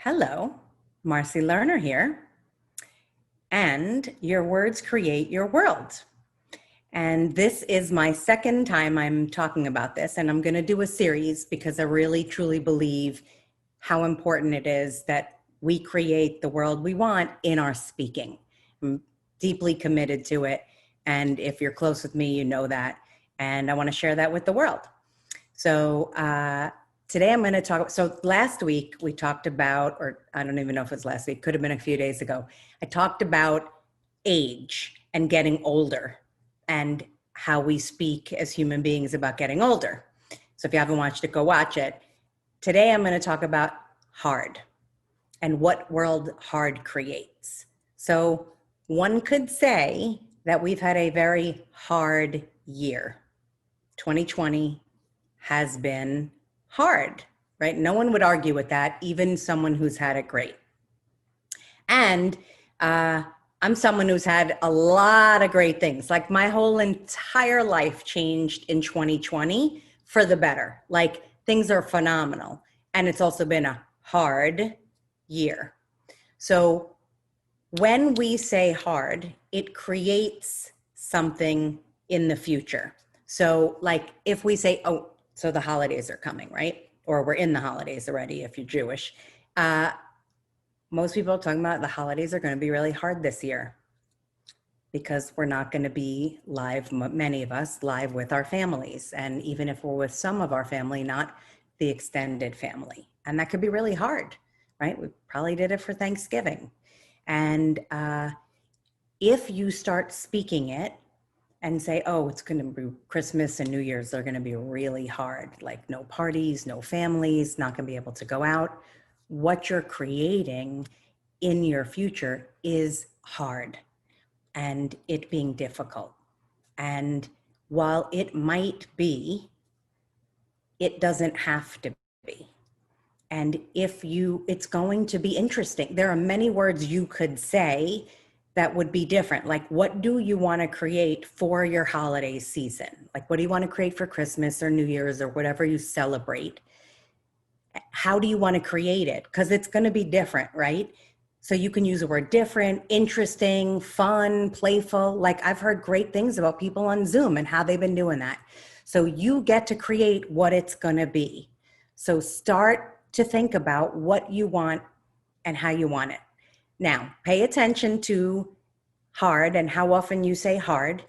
Hello, Marci Lerner here, and your words create your world. And this is my second time I'm talking about this, and I'm going to do a series because I really truly believe how important it is that we create the world we want in our speaking. I'm deeply committed to it, and if you're close with me, you know that, and I want to share that with the world. So today I'm going to talk. So last week we talked about, or I don't even know if it was last week, could have been a few days ago. I talked about age and getting older and how we speak as human beings about getting older. So if you haven't watched it, go watch it. Today I'm going to talk about hard and what world hard creates. So one could say that we've had a very hard year. 2020 has been hard, right? No one would argue with that, even someone who's had it great. And I'm someone who's had a lot of great things. Like my whole entire life changed in 2020 for the better. Like things are phenomenal. And it's also been a hard year. So when we say hard, it creates something in the future. So like if we say, oh, so the holidays are coming, right? Or we're in the holidays already if you're Jewish. Most people are talking about the holidays are going to be really hard this year because we're not going to be live, many of us, live with our families. And even if we're with some of our family, not the extended family. And that could be really hard, right? We probably did it for Thanksgiving. And if you start speaking it, and say, oh, it's going to be Christmas and New Year's, they're going to be really hard, like no parties, no families, not going to be able to go out. What you're creating in your future is hard and it being difficult. And while it might be, it doesn't have to be. And it's going to be interesting. There are many words you could say that would be different. Like, what do you want to create for your holiday season? Like, what do you want to create for Christmas or New Year's or whatever you celebrate? How do you want to create it? Because it's going to be different, right? So you can use the word different, interesting, fun, playful. Like I've heard great things about people on Zoom and how they've been doing that. So you get to create what it's going to be. So start to think about what you want and how you want it. Now, pay attention to hard and how often you say hard.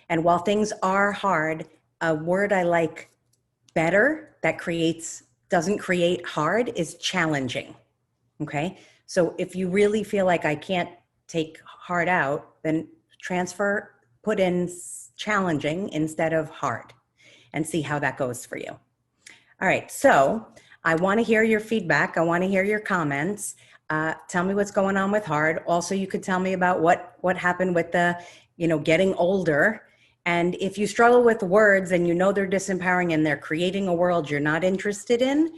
And while things are hard, a word I like better that doesn't create hard is challenging. Okay. So if you really feel like I can't take hard out, then put in challenging instead of hard and see how that goes for you. All right. So I want to hear your feedback. I want to hear your comments. Tell me what's going on with hard. Also, you could tell me about what happened with the, getting older. And if you struggle with words and you know they're disempowering and they're creating a world you're not interested in,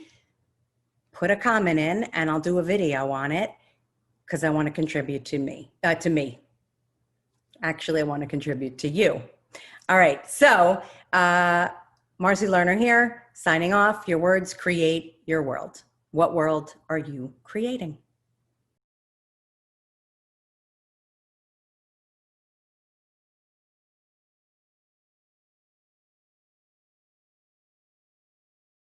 put a comment in and I'll do a video on it because I want to contribute to me. Actually, I want to contribute to you. All right. So Marci Lerner here, signing off. Your words create your world. What world are you creating?